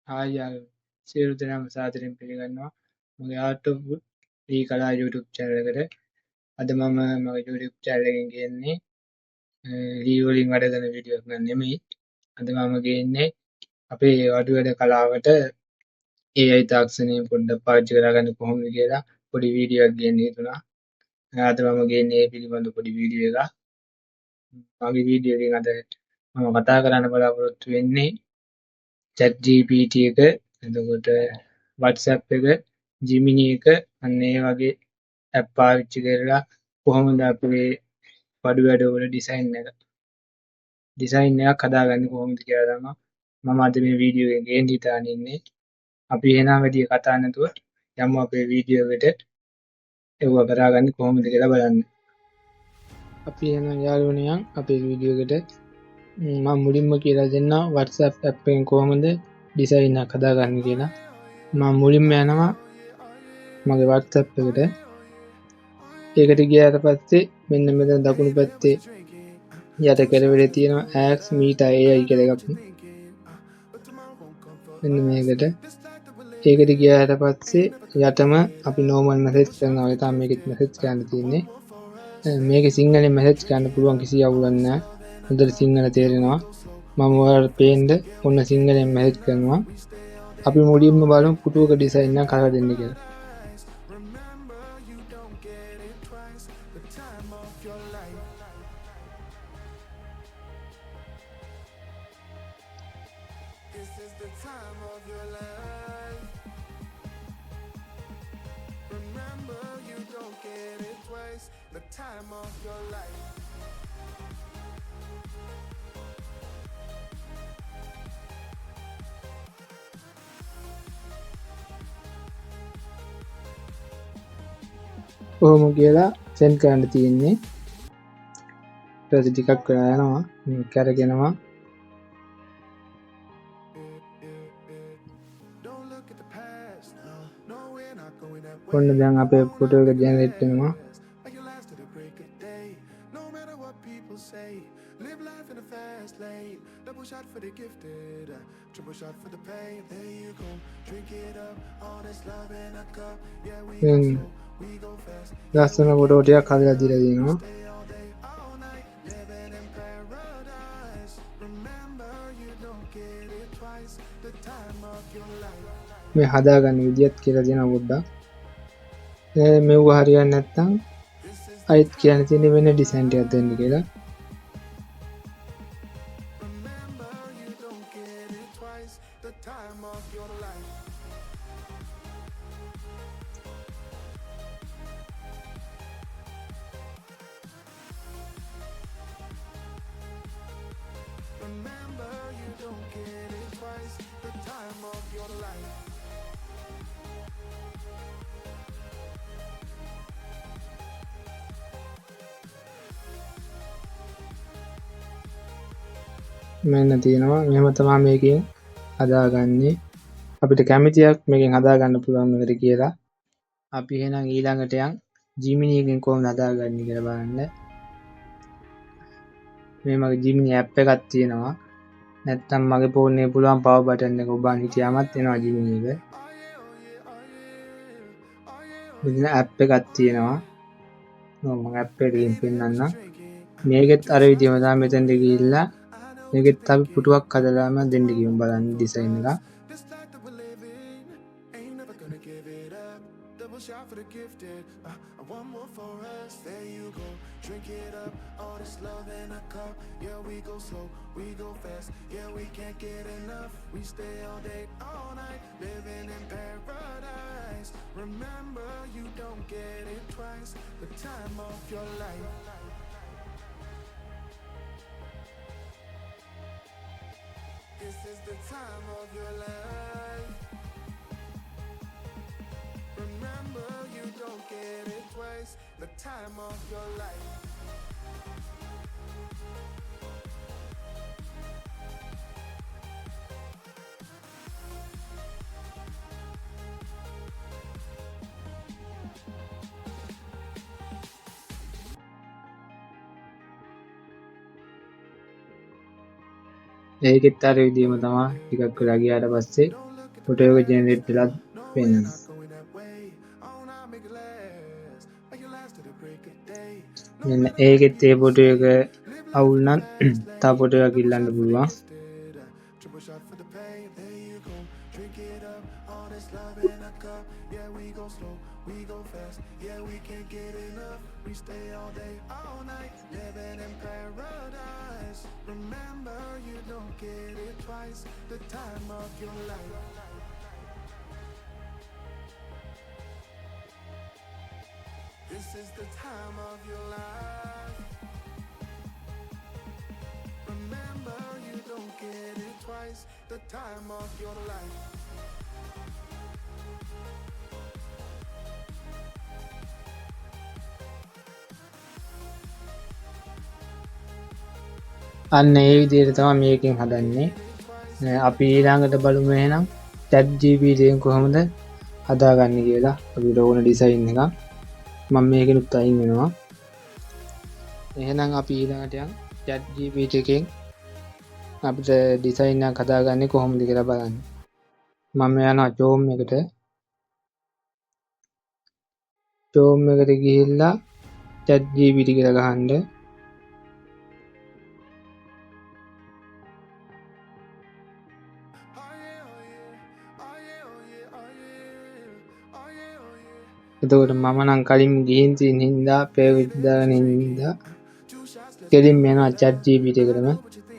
ආයල් සියලු දෙනාම සාදරයෙන් පිළිගන්නවා මගේ ආර්ට් ඔෆ් දී කලා YouTube channel එකට. අද මම මගේ YouTube channel එකෙන් ගේන්නේ ලී වලින් වැඩ කරන වීඩියෝ එකක් නෙමෙයි. අද මම ගේන්නේ අපේ වඩුවැඩ කලාවට AI තාක්ෂණය පොඩ්ඩක් පාවිච්චි කරගන්න කොහොමද කියලා පොඩි වීඩියෝ එකක් ගේන්න හිතුණා. අද මම ගේන්නේ ඒ පිළිබඳ පොඩි වීඩියෝ එකක්. මගේ වීඩියෝ එකෙන් අද මම කතා කරන්න බලාපොරොත්තු වෙන්නේ ChatGPT එක, එතකොට WhatsApp එක, Gemini එක, අන්න ඒ වගේ ඇප් පාවිච්චි කරලා කොහොමද අපේ වඩුවැඩවල ඩිසයින් එකක් හදාගන්නේ කොහොමද කියලා තමයි මම අද මේ වීඩියෝ එකෙන් ගේන්න හිතාගෙන ඉන්නේ. අපි එහෙනම් වැඩි කතා නැතුව යමු අපේ වීඩියෝ එකට. ඒව කරගන්නේ කොහොමද කියලා බලන්න. අපි එහෙනම් යාළුවනේ අපේ වීඩියෝ එකට මම මුලින්ම කියලා දෙන්නම් WhatsApp app එකෙන් කොහොමද ඩිසයින් එකක් හදාගන්නේ කියලා. මම මුලින්ම යනවා මගේ WhatsApp එකට. ඒකට ගියාට පස්සේ මෙන්න මෙතන දකුණු පැත්තේ යට කෙළවරේ තියෙනවා Ask Meta AI කියලා එකක්. මෙන්න මේකට. ඒකට ගියාට පස්සේ යටම අපි normal message කරනවා වගේ තමයි මේකෙත් message කරන්න තියෙන්නේ. මේකේ සිංහලෙන් message කරන්න පුළුවන් කිසි අවුලක් නැහැ. හොඳට සිංහල තේරෙනවා. මම ඔයාලට පේන්න ඔන්න සිංහලෙන් message කරනවා. අපි මුලින්ම බලමු පුටුවක ඩිසයින් එක කරලා දෙන්න කියලා. කොහොම කියලා සෙන්ඩ් කරන්න තියෙන්නේ. ඊට පස්සේ ටිකක් වෙලා යනවා. මේක අරගෙනවා. ඔන්න දැන් අපේ ෆොටෝ එක ජෙනරේට් වෙනවා. ලස්සන ෆොටෝ ටිකක් හදලා දීලා දිනවා. මේ හදාගන්න විදියත් කියලා දෙනවා පොඩ්ඩක්. මෙව හරියන්නේ නැත්නම් අයිත් කියන්න තියෙන වෙන ඩිසයින් එකක් දෙන්න කියලා. මෙන්න තියෙනවා. මෙහෙම තමයි මේකෙන් හදාගන්නේ. අපිට කැමතියක් මේකෙන් හදාගන්න පුළුවන් මේකට කියලා. අපි එහෙනම් ඊළඟට යන් Gemini එකෙන් කොහොමද හදාගන්නේ කියලා බලන්න. මේ මගේ Gemini app එකක් තියෙනවා. නැත්තම් මගේ ෆෝන් එකේ පුළුවන් power button එක ඔබන් හිටියාමත් එනවා Gemini එක. මෙතන app එකක් තියෙනවා. මම app එකකින් පෙන්නන්නම්. මේකෙත් අර විදිහම තමයි මෙතෙන්ට ගිහිල්ලා මේකෙත් අපි පුටුවක් හදලාම දෙන්න කියමු බලන්න ඩිසයින් එක. This is the time of your life. Remember, you don't get it twice. The time of your life. ඒකෙත් අර විදිහම තමයි ටිකක් වෙලා ගියාට පස්සේ ෆොටෝ එක ජෙනරේට් වෙලා පෙන්වනවා. මෙන්න ඒකෙත් ඒ ෆොටෝ එක අවුල් නම් තව ෆොටෝ එකක් ඉල්ලන්න පුළුවන්. This is the time of your life. Remember, you don't get it twice. The time of your life. අන්න ඒ විදිහට තමයි මේකෙන් හදන්නේ. අපි ඊළඟට බලමු එහෙනම් chat GPT එකෙන් කොහොමද හදාගන්නේ කියලා. අපිට ඕන ඩිසයින් එකක්. මම මේකෙනුත් අයින් වෙනවා. එහෙනම් අපි ඊළඟට යන් chat GPT එකෙන් අපිට ඩිසයින් එකක් හදාගන්නේ කොහොමද කියලා බලන්න. මම යනවා Chrome එකට. Chrome එකට ගිහිල්ලා chat GPT කියලා ගහන්න. එතකොට මම නම් කලින් ගිහින් තියෙන හින්දා පේවිත් දාගෙන හින්දා කෙලින්ම යනවා chat GPT එකටම.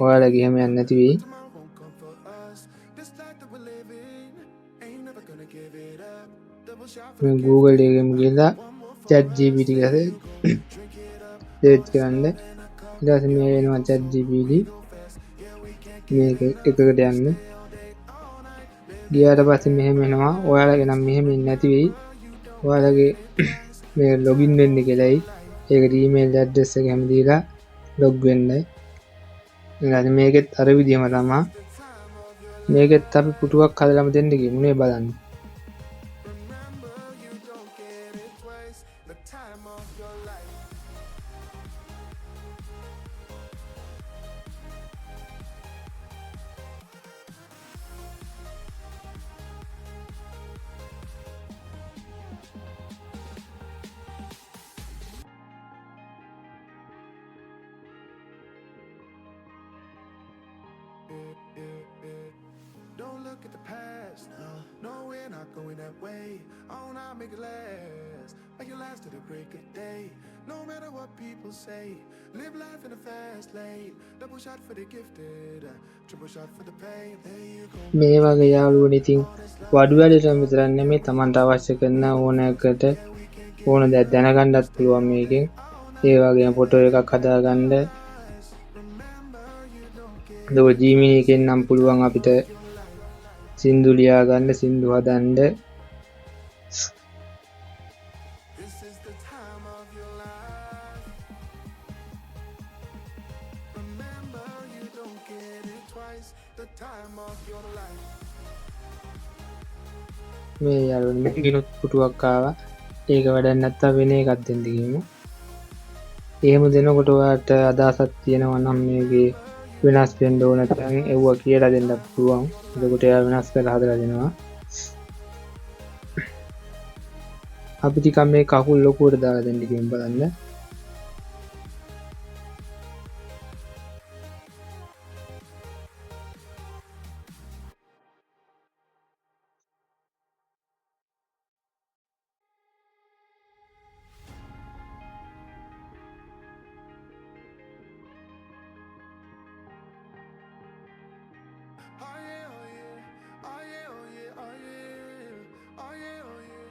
ඔයාලා ගියම යන්නේ නැති වෙයි. මේ Google එකෙන් ගිහලා chat GPT එක සර්ච් කරන්න. ඊට පස්සේ මේ වෙනවා chat GPT. මේක එකකට යන්න. ගියාට පස්සේ මෙහෙම එනවා. ඔයාලගේ නම් මෙහෙම ඉන්නේ නැති වෙයි. ඔයාලගේ මේ ලොගින් වෙන්න කියලායි. ඒකට ඊමේල් ඇඩ්‍රස් එක හැම දීලා ලොග් වෙන්න. ඊළඟට මේකෙත් අර විදිහම තමයි. මේකෙත් අපි පුටුවක් හදලාම දෙන්න කියමුනේ බලන්න. Don't look at the past. No, we're not going that way. Oh, now make it last. Make it last to the break of day. No matter what people say. Live life in a fast lane. Double shot for the gifted. Triple shot for the pain. There you go. මේ වගේ යාළුවෝ ඉතින් වඩු වැඩේටම විතරක් නෙමෙයි Tamanට අවශ්‍ය කරන ඕනෑකට ඕන දෙයක් දැනගන්නත් පුළුවන් මේකෙන්. ඒ වගේම ෆොටෝ එකක් හදාගන්න. ඒක Gemini එකෙන් නම් පුළුවන් අපිට සින්දු ලියා ගන්න, සින්දු හදන්න. This is the time of your life. Remember, you don't get it twice. The time of your life. මේ යාළුවනේ මේකිනුත් පුටුවක් ආවා. ඒක වැඩක් නැත්තම් වෙන එකක් දෙන්න කියමු. එහෙම දෙනකොට ඔයාලට අදහසක් තියෙනවා නම් මේකේ වෙනස් වෙන්න ඕන නැත්නම් ඒව කියලා දෙන්න පුළුවන්. එතකොට එයා වෙනස් කරලා හදලා දෙනවා. අපි ටිකක් මේ කකුල් ලොකුවට දාලා දෙන්න කියමු බලන්න. Oh yeah, oh yeah. Oh yeah, oh yeah, oh yeah. Oh yeah, oh yeah.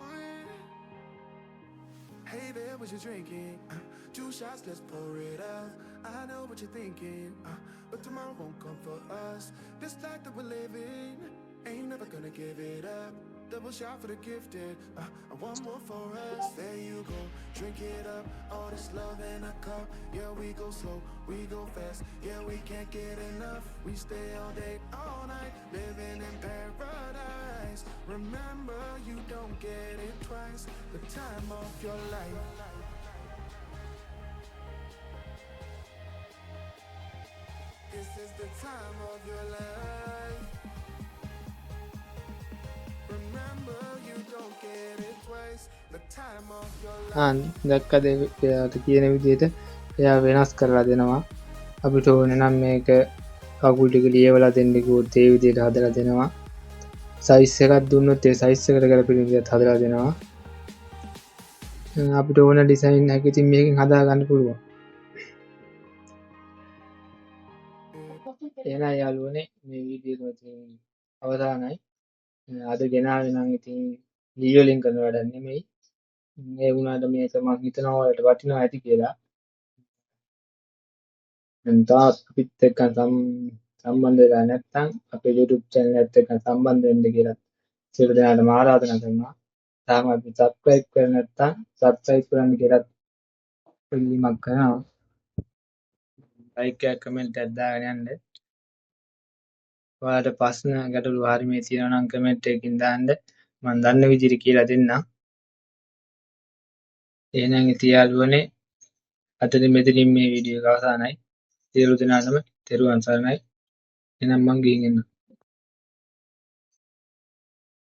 Oh yeah. Hey there, what you drinking? 2 shots, let's pour it out. I know what you're thinking, but tomorrow won't come for us. This life that we're living, ain't never gonna give it up. Double shot for the gifted, and one more for us. There you go, drink it up. All this love in a cup. Yeah, we go slow, we go fast. Yeah, we can't get enough. We stay all day, all night, living in paradise. Remember, you don't get it twice. The time of your life. This is the time of your life. දැක්කද එයාට කියන විදිහට එයා වෙනස් කරලා දෙනවා. අපිට ඕනේ නම් මේක කකුල් ටික ලියවලා දෙන්න කිව්වොත් ඒ විදිහට හදලා දෙනවා. සයිස් එකක් දුන්නොත් ඒ සයිස් එකට ගැලපෙන විදිහට හදලා දෙනවා. අපිට ඕන ඩිසයින් එකක් ඉතින් මේකෙන් හදා ගන්න පුළුවන්. එහෙනම් යාළුවනේ මේ වීඩියෝ එක අවසానයි. අද ගෙනාවේ නම් ඉතින් ලී වලින් කරන වැඩක් නෙමෙයි. ඒ වුණාට මේක මම හිතනවා ඔයාලට වටිනවා ඇති කියලා. තාත් අපිත් එක්ක සම්බන්ධ වෙලා නැත්නම් අපේ YouTube channel එකත් එක්ක සම්බන්ධ වෙන්න කියලා සියලු දෙනාටම ආරාධනා කරනවා. තාම අපි subscribe කරලා නැත්නම් subscribe කරන්න කියලා ඉල්ලීමක් කරනවා. like එකක් comment එකක් දාගෙන යන්න. ඔයාලට ප්‍රශ්න ගැටලු හරි මේ තියෙනවා නම් comment එකකින් දාන්න. මම දන්න විදිහට කියලා දෙන්නම්. එහෙනම් ඉතින් යාළුවනේ අතන මෙතනින් මේ වීඩියෝ එක අවසానයි. සියලු දෙනාටම තෙරුවන් සරණයි. එහෙනම් මං ගිහින් එන්නම්.